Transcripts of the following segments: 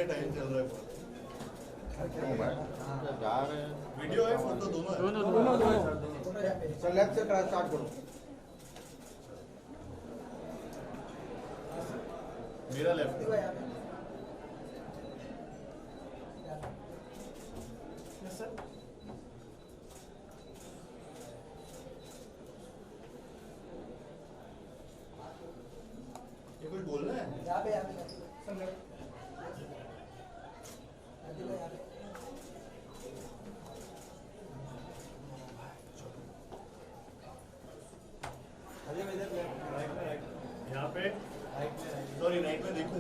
का टाइम चल रहा है बहुत। क्यों भाई जा रहे हैं वीडियो है फोटो दोनों है। दोनों सर लेफ्ट से ट्राई स्टार्ट करो मेरा लेफ्ट ये कुछ बोलना है। यहाँ पे सब यहाँ पे सॉरी राइट में देखो।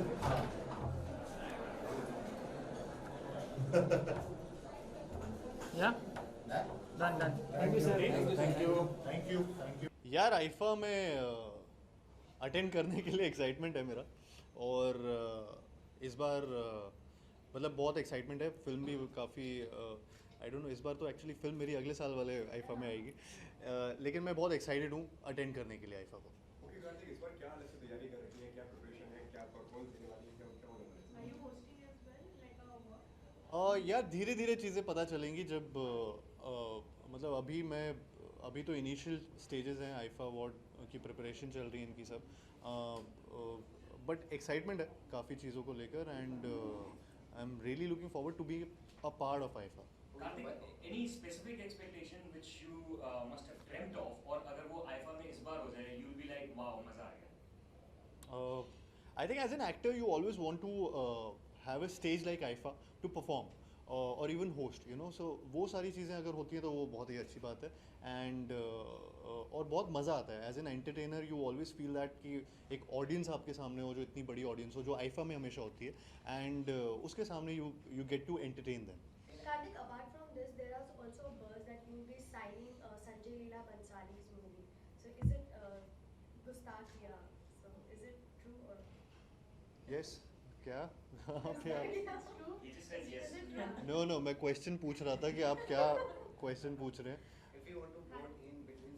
या done done thank you sir thank you यार आईफा में अटेंड करने के लिए एक्साइटमेंट है मेरा और इस बार मतलब बहुत एक्साइटमेंट है। फिल्म भी काफ़ी आई डोंट नो इस बार तो एक्चुअली फिल्म मेरी अगले साल वाले आईफा में आएगी लेकिन मैं बहुत एक्साइटेड हूँ अटेंड करने के लिए आईफा को। ओके कार्तिक, इस बार क्या अलग से तैयारी कर रही है, क्या प्रिपरेशन है, क्या परफॉर्मेंस देने वाली है, क्या होने वाला है? Are you hosting as well, like a work? यार धीरे धीरे चीज़ें पता चलेंगी जब मतलब अभी तो इनिशियल स्टेजेस हैं आईफा अवार्ड की प्रिपरेशन चल रही है इनकी सब बट एक्साइटमेंट है काफ़ी चीज़ों को लेकर and I am really looking forward to be a part of IIFA. Kartik, any specific expectation which you must have dreamt of, और अगर वो आईफा में इस बार हो जाए, you'll be like, wow, मजा आ गया. I think as an actor you always want to have a stage like IFA to perform or even host, you know, so वो सारी चीज़ें अगर होती हैं तो वो बहुत ही अच्छी बात है एंड और बहुत मज़ा आता है as an entertainer. You always feel that कि एक ऑडियंस आपके सामने हो जो इतनी बड़ी ऑडियंस हो जो आईफा में हमेशा होती है एंड उसके सामने you get to entertain them. Karthik, apart from this, there is also a buzz that you will be signing Sanjay Leela Bhansali's movie. So is it Gustakhia? So is it true or? Yes क्या That's true. He just says yes. Is it true? No मैं question पूछ रहा था कि आप क्या question पूछ रहे हैं। If you want to vote in between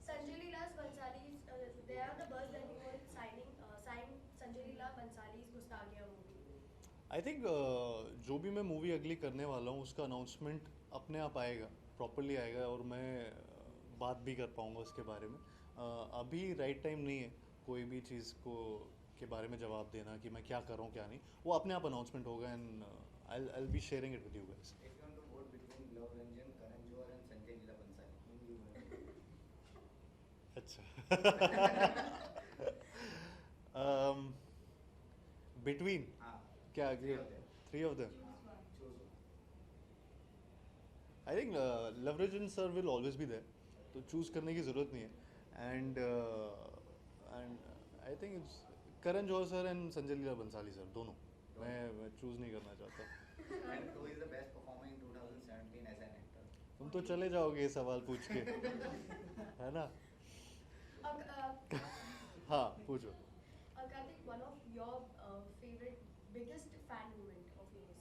Sanjay Leela's Bhansali's, they are the buzz that you will sign Sanjay Leela Bhansali's Gustakhia movie. I think जो भी मैं मूवी अगली करने वाला हूँ उसका अनाउंसमेंट अपने आप आएगा, प्रॉपरली आएगा और मैं बात भी कर पाऊँगा उसके बारे में। अभी राइट टाइम नहीं है कोई भी चीज़ को के बारे में जवाब देना कि मैं क्या कर रहा हूँ क्या नहीं। वो अपने आप अनाउंसमेंट होगा and I be sharing it with you guys. If you want to vote between Love Ranjan, Karan Johar and Sanjay Leela Bhansali, whom you vote? अच्छा बिटवीन हाँ, क्या three of them. Three of them Choose one. I think Luv Ranjan sir will always be there तो choose करने की ज़रूरत नहीं है and I think it's Karan Johar sir and Sanjay Leela Bhansali sir दोनों। मैं चूज़ नहीं करना चाहता। And who is the best performer in 2017 as an actor? तुम तो चले जाओगे ये सवाल पूछ के है ना। हाँ पूछो। Karthik, one of your favorite, biggest fan moment of yours.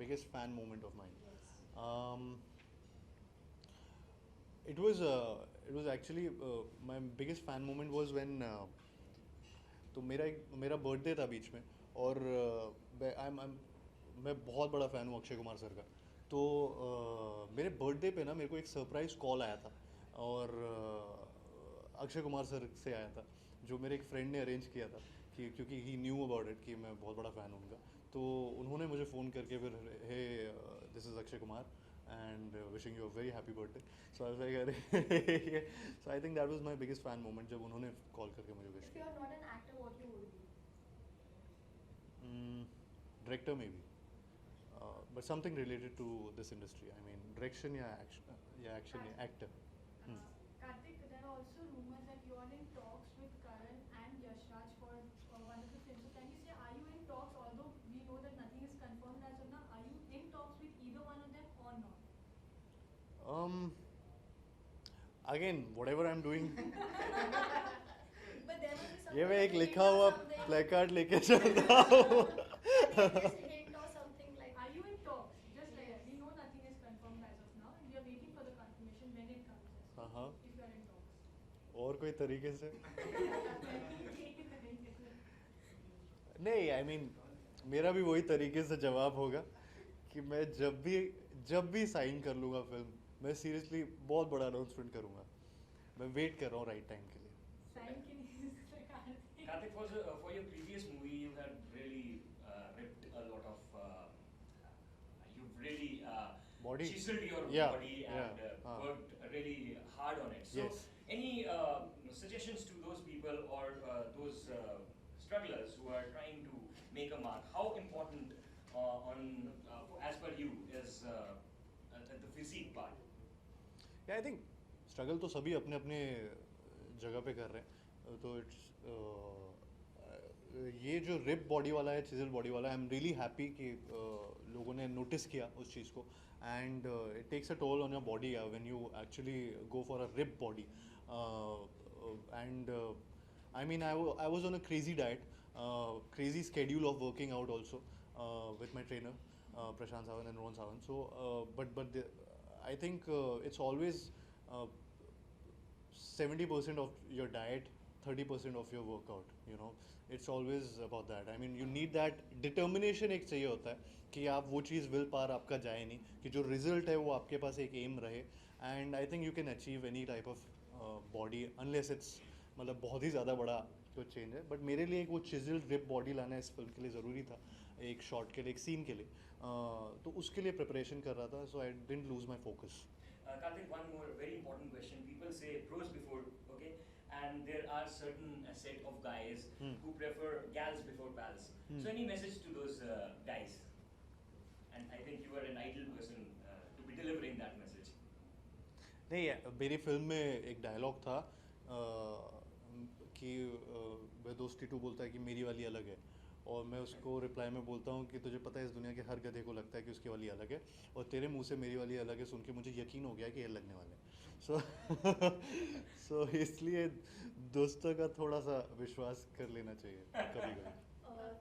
Biggest fan moment of mine. Yes. It was actually my biggest fan moment was when तो मेरा बर्थडे था बीच में और मैं बहुत बड़ा फ़ैन हूँ अक्षय कुमार सर का। तो मेरे बर्थडे पे ना मेरे को एक सरप्राइज़ कॉल आया था और अक्षय कुमार सर से आया था जो मेरे एक फ्रेंड ने अरेंज किया था कि क्योंकि ही न्यू अबाउट इट कि मैं बहुत बड़ा फ़ैन हूँ उनका। तो उन्होंने मुझे फ़ोन करके फिर hey this is Akshay Kumar and wishing you a very happy birthday. So I was like, अरे so I think that was my biggest fan moment जब उन्होंने कॉल करके मुझे विश If you किया। are not an actor, what you would be? Director maybe, but something related to this industry. I mean direction या action या actor. Karthik, there are also rumors that you are in talks with Karan and Yash Raj for one of the films. So can you say, are you in talks? Although we know that nothing is confirmed as of now, are you in talks with either one of them or not? Again whatever I'm doing But there will be some. ये मैं एक hint लिखा or हुआ something. Placard लेके चल रहा हूँ। Just hint or something like. Are you in talks? Just like that. We know nothing is confirmed as of now, and we are waiting for the confirmation when it comes. As well, if you are in talks. और कोई तरीके से नहीं, I mean मेरा भी वही तरीके से जवाब होगा कि मैं जब भी साइन कर लूँगा फिल्म, मैं सीरियसली बहुत बड़ा अनाउंसमेंट करूँगा. मैं वेट कर रहा हूँ राइट टाइम के लिए. Sign के लिए Kartik. Karthik, for your previous movie, you had really ripped a lot of, you've really Body. chiseled your Yeah, body and yeah, worked really hard on it. So, Yes. any suggestions to those people or those strugglers who are trying to make a mark? How important as per you, is the physique part? या I think struggle तो सभी अपने अपने जगह पे कर रहे हैं. तो इट्स ये जो रिप बॉडी वाला है, चिजल बॉडी वाला है, आई एम रियली हैप्पी कि लोगों ने नोटिस किया उस चीज़ को. And it takes a toll on your body when you actually go for a rip body. And I mean I was on a crazy diet, crazy schedule of working out also with my trainer Prashant Sawan and Rohan Sawan. So I think it's always 70% of your diet, 30% of your workout. You know, it's always about that. I mean, you need that determination. एक चाहिए होता है कि आप वो चीज़ will पार आपका जाए नहीं, कि जो रिजल्ट है वो आपके पास एक एम रहे. And I think you can achieve any type of body unless it's मतलब बहुत ही ज़्यादा बड़ा कुछ चेंज है. बट मेरे लिए एक वो चिजल रिप बॉडी लाना इस फिल्म के लिए ज़रूरी था, एक शॉट के लिए, एक सीन के लिए. तो उसके लिए प्रिपरेशन कर रहा था. So I didn't lose my focus. Karthik, one more very important question. People say pros before, okay? And there are certain set of guys who prefer gals before pals. So any message to those guys? And I think you are an ideal person to be delivering that message. नहीं, मेरी film में एक dialogue था कि वह दोस्ती to बोलता है कि मेरी वाली अलग है, और मैं उसको रिप्लाई में बोलता हूँ कि तुझे पता है इस दुनिया के हर गधे को लगता है कि उसकी वाली अलग है, और तेरे मुंह से मेरी वाली अलग है सुन के मुझे यकीन हो गया कि ये लगने वाले हैं. सो इसलिए दोस्तों का थोड़ा सा विश्वास कर लेना चाहिए कभी कभी.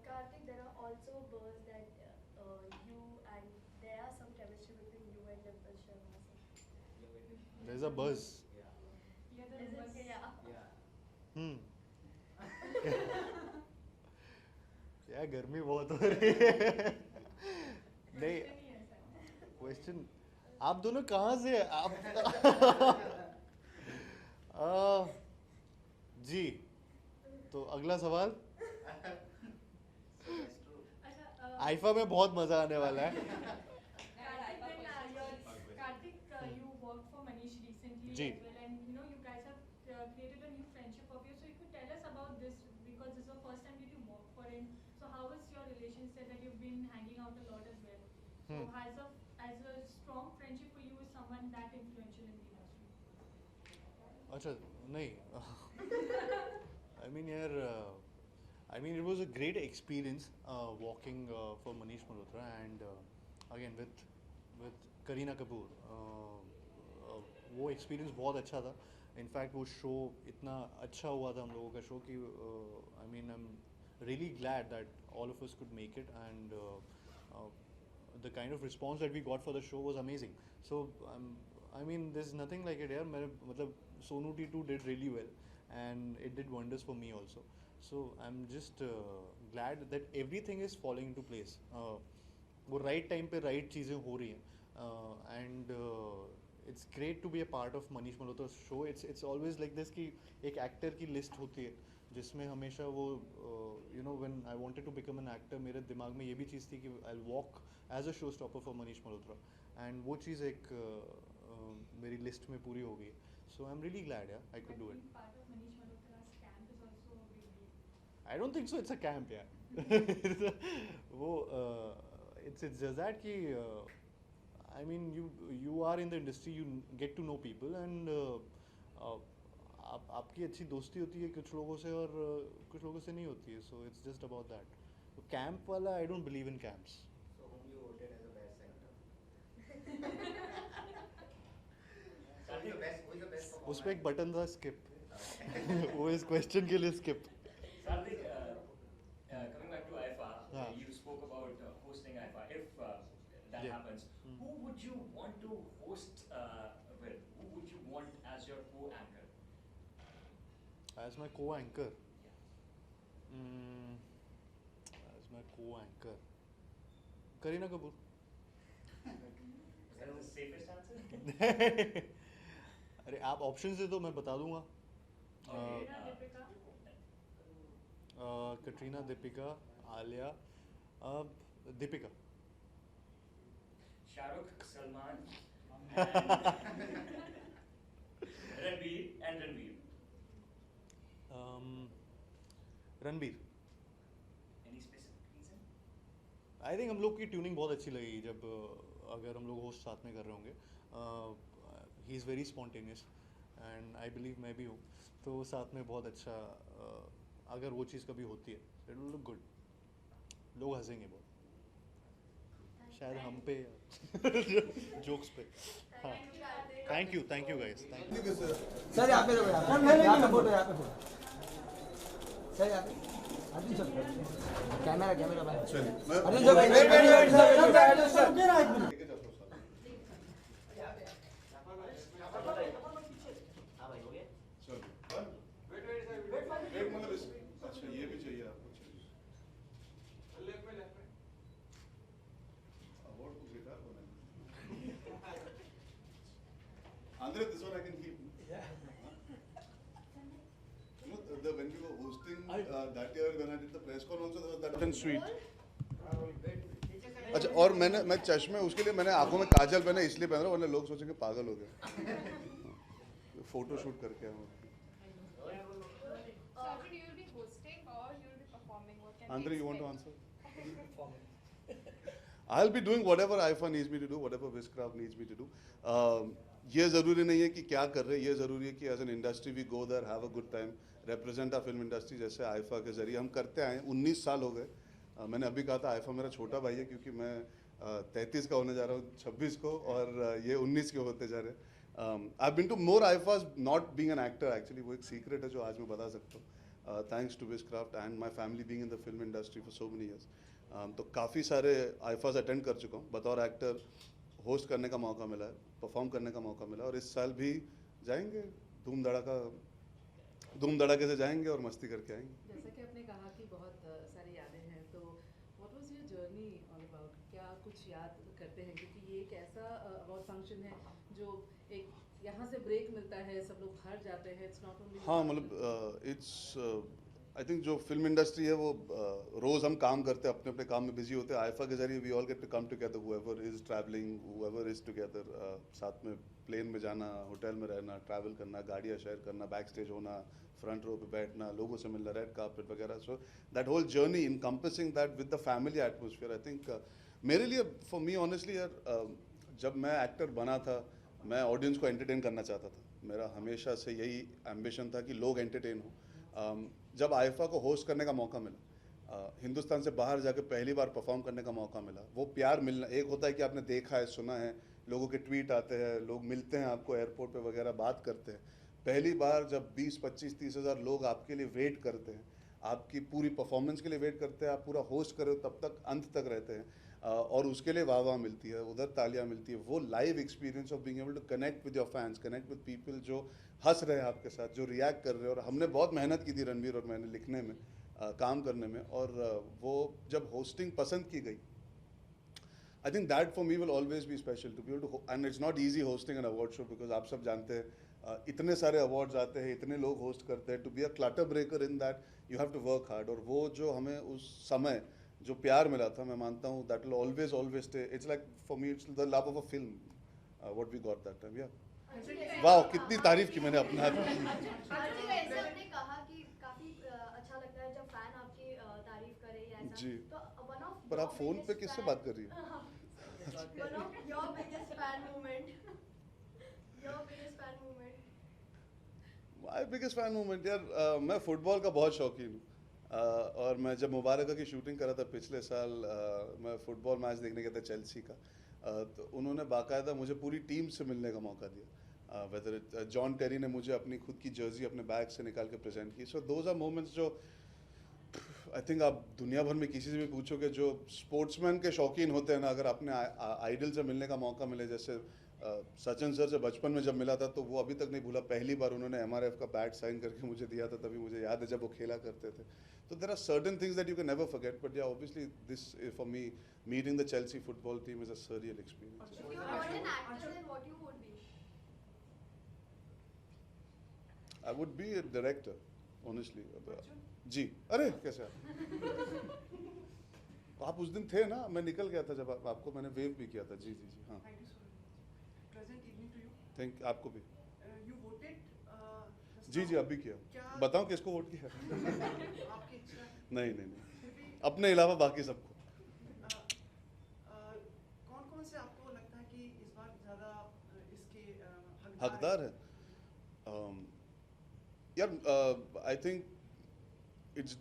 Karthik, there are also buzz that you and there are some chemistry between you and Dimple Sharma sir. There's a buzz. Yeah. Yeah, the Is it? rumors. Yeah. Yeah. यार गर्मी बहुत हो रही है. नहीं, Question ही ऐसा है. क्वेश्चन आप दोनों कहाँ से आप जी, तो अगला सवाल. So that's true. अच्छा, आइफा में बहुत मजा आने वाला है. Karthik, you worked for Manish recently ji. as well, and you know you guys have created a new friendship of yours. So you could tell us about this because this is the first time that you worked for him. So how was your relationship that you've been hanging out a lot as well? So as a strong friendship for you is someone that influential in the industry. अच्छा नहीं, I mean यार, I mean, it was a great experience walking for Manish Malhotra and again with Kareena Kapoor. वो experience बहुत अच्छा था. In fact, वो show इतना अच्छा हुआ था हम लोगों का show कि I mean, I'm really glad that all of us could make it, and the kind of response that we got for the show was amazing. So I mean, there's nothing like it here. मेरे मतलब Sonu T2 did really well, and it did wonders for me also. So I'm just glad that everything is falling into place. वो right time पे right चीज़ें हो रही हैं, and it's great to be a part of Manish Malhotra's show. It's always like this कि एक actor की list होती है जिसमें हमेशा वो you know, when I wanted to become an actor, मेरे दिमाग में ये भी चीज़ थी कि I'll walk as a showstopper for Manish Malhotra, and वो चीज़ एक मेरी list में पूरी हो गई. So I'm really glad, yeah, I could But do it. being part of Manish Malhotra's camp is also a big deal. I don't think so. It's a camp, yeah. वो it's just that कि I mean you are in the industry, you get to know people, and आपकी अच्छी दोस्ती होती है कुछ लोगों से और कुछ लोगों से नहीं होती है. So it's just about that. तो camp वाला, I don't believe in camps. So whom you voted as the best actor? So who is the best? Who is the best performer? उस पे एक बटन था skip. वो इस question के लिए skip. Karthik, coming back to IFA, Yeah. you spoke about hosting IFA. If that Yeah. happens, who would you want to host with? Who would you want as your co-anchor? As my co-anchor. मैं को anchor Kareena Kapoor. Is that the safest answer? अरे आप option दे दो मैं बता दूंगा. Katrina, Deepika, Katrina, Deepika, Alia, Deepika. Shahrukh, Salman, and Ranveer. Ranbir. Any specific reason? I think हम लोग की ट्यूनिंग बहुत अच्छी लगेगी जब अगर हम लोग होस्ट साथ में कर रहे होंगे. He is very spontaneous and I believe मैं भी हूँ, तो साथ में बहुत अच्छा अगर वो चीज़ कभी होती है इट विल लुक गुड. लोग हंसेंगे बहुत, शायद हम पे जोक्स पे. हाँ, thank you guys, thank you. Sir यहाँ पे देखो, यहाँ पे फोटो, यहाँ पे फोटो. सर यहाँ पे अर्जुन सर, कैमरा भाई. Arjun sir, Arjun sir. अच्छा ये भी चाहिए आपको. अवार्ड को guitar banana. Andre, this one I can keep. You know, when we were hosting that year when I did the press con also, there was that and sweet. अच्छा, और मैं चश्मे उसके लिए मैंने आंखों में काजल पहना इसलिए पहन रहा हूँ वरना लोग सोचेंगे पागल हो गए. फोटो शूट करके हम. So actually you will be hosting or you will be performing? What can we Andre, you want to expect? answer? I'll be doing whatever IFA needs me to do, whatever Wizcraft needs me to do. ये ज़रूरी नहीं है कि क्या कर रहे हैं, ये ज़रूरी है कि as an industry we go there, have a good time, represent our film industry जैसे आईफा के जरिए हम करते आए. 19 साल हो गए. मैंने अभी कहा था आईफा मेरा छोटा भाई है क्योंकि मैं 33 का होने जा रहा हूँ 26 को और ये 19 के होते जा रहे हैं. आई बीन टू मोर आईफाज not being an actor actually, वो एक सीक्रेट है जो आज मैं बता सकता हूँ. Thanks to Wizcraft and my family being in the film industry for so many years. तो काफ़ी सारे आईफाज अटेंड कर चुका हूँ बतौर एक्टर. होस्ट करने का मौका मिला है, परफॉर्म करने का मौका मिला और इस साल भी जाएंगे धूम धड़ाके से जाएंगे और मस्ती करके आएंगे. जैसा कि आपने कहा कि बहुत सारी यादें हैं, तो what was your journey all about? क्या कुछ याद करते हैं? क्योंकि ये एक ऐसा अवार्ड फंक्शन है जो एक यहाँ से ब्रेक मिलता है, सब लोग बाहर जाते हैं. It's not only. हाँ मतलब इट्स आई थिंक जो फिल्म इंडस्ट्री है वो रोज़ हम काम करते हैं, अपने अपने काम में बिजी होते हैं. आईफा के जरिए we all get to come together, whoever is travelling, whoever is together, साथ में प्लेन में जाना, होटल में रहना, ट्रैवल करना, गाड़ियाँ शेयर करना, बैक स्टेज होना, फ्रंट रो पे बैठना, लोगों से मिलना, रेड कार्पेट वगैरह. So that whole journey encompassing that with the family atmosphere. I think मेरे लिए, फॉर मी ऑनेस्टली यार, जब मैं एक्टर बना था मैं ऑडियंस को एंटरटेन करना चाहता था. मेरा हमेशा से यही एम्बिशन था कि लोग एंटरटेन हो. जब आईफा को होस्ट करने का मौका मिला, हिंदुस्तान से बाहर जाकर पहली बार परफॉर्म करने का मौका मिला, वो प्यार मिलना, एक होता है कि आपने देखा है, सुना है, लोगों के ट्वीट आते हैं, लोग मिलते हैं आपको एयरपोर्ट पे वगैरह, बात करते हैं. पहली बार जब 20, 25, 30 हज़ार लोग आपके लिए वेट करते हैं, आपकी पूरी परफॉर्मेंस के लिए वेट करते हैं, आप पूरा होस्ट करो तब तक अंत तक रहते हैं और उसके लिए वाह मिलती है, उधर तालियां मिलती है. वो live experience of being able to connect with your fans, connect with people जो हंस रहे हैं आपके साथ, जो रिएक्ट कर रहे हैं. और हमने बहुत मेहनत की थी रणवीर और मैंने लिखने में, काम करने में, और वो जब होस्टिंग पसंद की गई, I think that for me will always be special to be able to. And it's not easy hosting an award show because आप सब जानते हैं इतने सारे अवार्ड्स आते हैं, इतने लोग होस्ट करते हैं. To be a clutter breaker in that you have to work hard. और वो जो हमें उस समय जो प्यार मिला था, मैं मानता हूँ that will always stay. It's like for me it's the love of a film what we got that time. या वाह, कितनी तारीफ की मैंने अपने हाथ में. ऐसे आपने कहा कि काफी अच्छा लगता है जब फैन आपकी तारीफ करे या ऐसा. जी. तो वन ऑफ पर आप फोन पे किससे बात कर रही हैं? One of your biggest fan moment, your biggest fan moment. My biggest fan moment यार, मैं फुटबॉल का बहुत शौकीन हूँ. और मैं जब मुबारका की शूटिंग करा था पिछले साल, मैं फुटबॉल मैच देखने गया था चेल्सी का. तो उन्होंने बाकायदा मुझे पूरी टीम से मिलने का मौका दिया. वेदर जॉन टेरी ने मुझे अपनी खुद की जर्सी अपने बैग से निकाल के प्रेजेंट की. सो दोज आर मोमेंट्स जो आई थिंक आप दुनिया भर में किसी से भी पूछोगे, जो स्पोर्ट्समैन के शौकीन होते हैं ना, अगर अपने आइडल से मिलने का मौका मिले, जैसे सचिन सर से बचपन में जब मिला था तो वो अभी तक नहीं भूला, पहली बार उन्होंने MRF का बैट साइन करके मुझे दिया था, तभी मुझे याद है जब वो खेला करते थे. तो there are certain things that you can never forget, but yeah, obviously this for me, meeting the Chelsea football team is a surreal experience. If you are not an actor, then what you would be? I would be a director, honestly. जी, अरे कैसे आप उस दिन थे ना, मैं निकल गया था जब आपको मैंने वेव भी किया था. जी जी जी हाँ. Thank you so very much. Pleasant evening to you. Thank आपको भी. You voted. जी जी अभी किया. बताओ किसको वोट किया? आपकी इच्छा. नहीं नहीं नहीं, अपने अलावा बाकी सबको. कौन-कौन से आपको लगता है कि इस बार ज़्यादा इसके हकदार है? यार आई थिंक इट्स,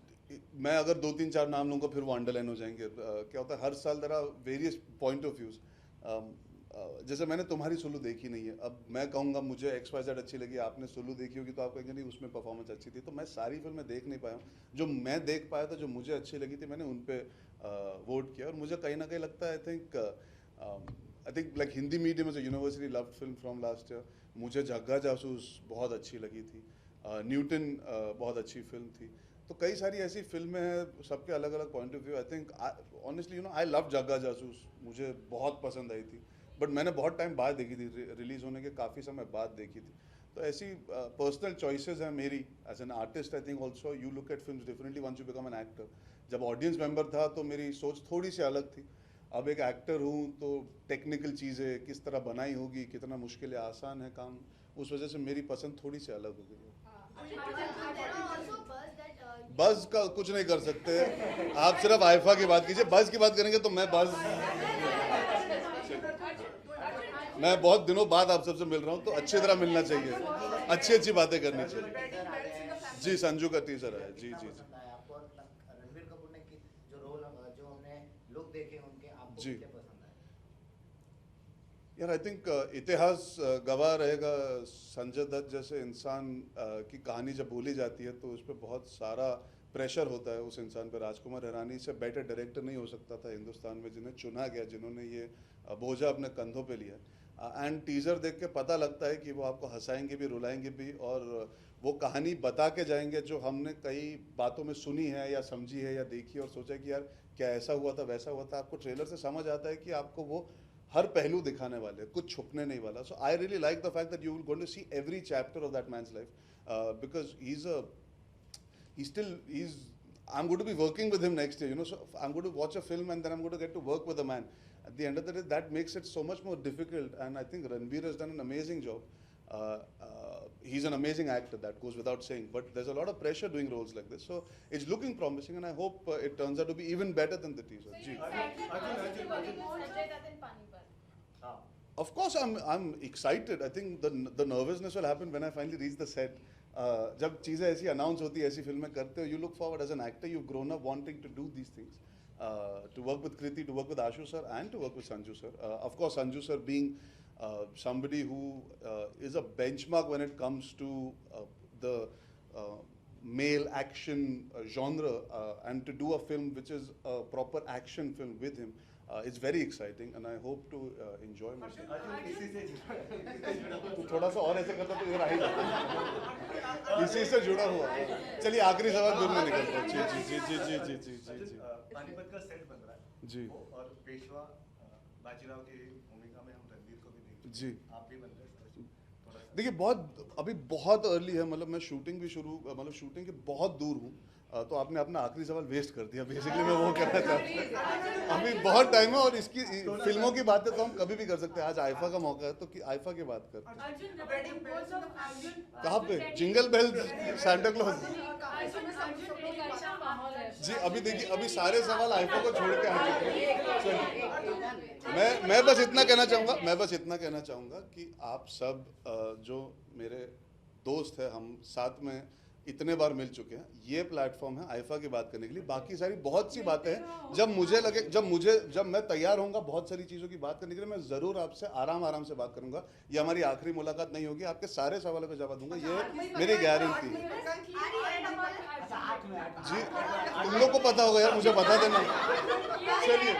मैं अगर 2-3-4 नाम लूँगा फिर वो अंडरलाइन हो जाएंगे. क्या होता है हर साल there are various point of views. जैसे मैंने तुम्हारी सुलू देखी नहीं है, अब मैं कहूँगा मुझे XYZ अच्छी लगी, आपने सुलू देखी होगी तो आप कहेंगे नहीं उसमें परफॉर्मेंस अच्छी थी. तो मैं सारी फिल्में देख नहीं पाया हूँ. जो मैं देख पाया था, जो मुझे अच्छी लगी थी, मैंने उन पर वोट किया. और मुझे कहीं ना कहीं लगता है I think like Hindi medium is a university loved film from last year. मुझे जग्गा जासूस बहुत अच्छी लगी थी. न्यूटन बहुत अच्छी फिल्म थी. तो कई सारी ऐसी फिल्में हैं, सबके अलग अलग point of view. I think honestly I love Jagga Jasoos, मुझे बहुत पसंद आई थी. बट मैंने बहुत टाइम बाद देखी थी, रिलीज होने के काफ़ी समय बाद देखी थी. तो ऐसी पर्सनल चॉइसेस हैं मेरी as an artist. I think also you look at films differently once you become an actor. जब ऑडियंस मेंबर था तो मेरी सोच थोड़ी सी अलग थी. अब एक एक्टर हूँ तो टेक्निकल चीज़ें किस तरह बनाई होगी, कितना मुश्किल है आसान है काम, उस वजह से मेरी पसंद थोड़ी सी अलग हो गई है. बज़ का कुछ नहीं कर सकते. आप सिर्फ आइफा की बात कीजिए, बज़ की बात करेंगे तो मैं बहुत दिनों बाद आप सबसे मिल रहा हूँ, तो अच्छी तरह मिलना चाहिए, अच्छी अच्छी बातें करनी चाहिए. जी संजू का टीजर है. जी जी जी आपको रणबीर कपूर ने जो रोल जो हमने लोग देखे उनके, आपको जी. क्या पसंद आया? यार आई थिंक इतिहास गवाह रहेगा. संजय दत्त जैसे इंसान की कहानी जब बोली जाती है तो उस पर बहुत सारा प्रेशर होता है उस इंसान पर. राजकुमार हिरानी से बेटर डायरेक्टर नहीं हो सकता था हिंदुस्तान में, जिन्हें चुना गया, जिन्होंने ये बोझा अपने कंधों पे लिया. एंड टीज़र देख के पता लगता है कि वो आपको हंसाएंगे भी, रुलाएंगे भी, और वो कहानी बता के जाएंगे जो हमने कई बातों में सुनी है या समझी है या देखी और सोचा कि यार क्या ऐसा हुआ था वैसा हुआ था. आपको ट्रेलर से समझ आता है कि आपको वो हर पहलू दिखाने वाले, कुछ छुपने नहीं वाला. So I really like the fact that you will going to see every chapter of that man's life, because I'm going to be working with him next year, so I'm going to watch a film and then I'm going to get to work with a man. At the end of the day, that makes it so much more difficult, and I think Ranbir has done an amazing job. He's an amazing actor, that goes without saying, but there's a lot of pressure doing roles like this. So it's looking promising, and I hope it turns out to be even better than the teaser. Of course, I'm excited. I think the nervousness will happen when I finally reach the set. जब चीज़ें ऐसी announce होती है, ऐसी फिल्में करते हो, you look forward as an actor, you grown up wanting to do these things, to work with Kriti, to work with Ashu sir, and to work with Sanju sir. Of course Sanju sir being somebody who is a benchmark when it comes to the male action genre, and to do a film which is a proper action film with him, it's very exciting, and I hope to enjoy myself. तो थोड़ा सा और ऐसे करता तो इधर आ ही जाता. इसी से जुड़ा हुआ. चलिए आखिरी सवाल फिर मैं निकलता हूँ. जी जी जी जी जी जी जी जी. पानीपत का सेट बन रहा है जी. और पेशवा बाजीराव की भूमिका में हम रणबीर को भी देखेंगे. जी. आप भी बन रहे हैं. देखिए अभी बहुत अर्ली है, मतलब मैं शूटिंग भी शूटिंग के बहुत दूर हूँ. तो आपने अपना आखिरी सवाल वेस्ट कर दिया. बेसिकली मैं वो कहना चाहता हूँ, अभी बहुत टाइम है और इसकी फिल्मों की बातें तो हम कभी भी कर सकते हैं. आज आइफा का मौका है तो कि आइफा की बात करते हैं. कहाँ पे? Jingle bell, Santa Claus. जी अभी देखिए, अभी सारे सवाल आइफा को छोड़ के आ चुके हैं. मैं बस इतना कहना चाहूँगा कि आप सब जो मेरे दोस्त हैं, हम साथ में इतने बार मिल चुके हैं. ये प्लेटफॉर्म है आइफा की बात करने के लिए. बाकी सारी बहुत सी बातें हैं, जब मैं तैयार होऊंगा बहुत सारी चीज़ों की बात करने के लिए, मैं ज़रूर आपसे आराम से बात करूंगा. ये हमारी आखिरी मुलाकात नहीं होगी. आपके सारे सवालों का जवाब दूंगा, ये मेरी गारंटी है. जी तुम लोग को पता होगा यार, मुझे बता देना. चलिए.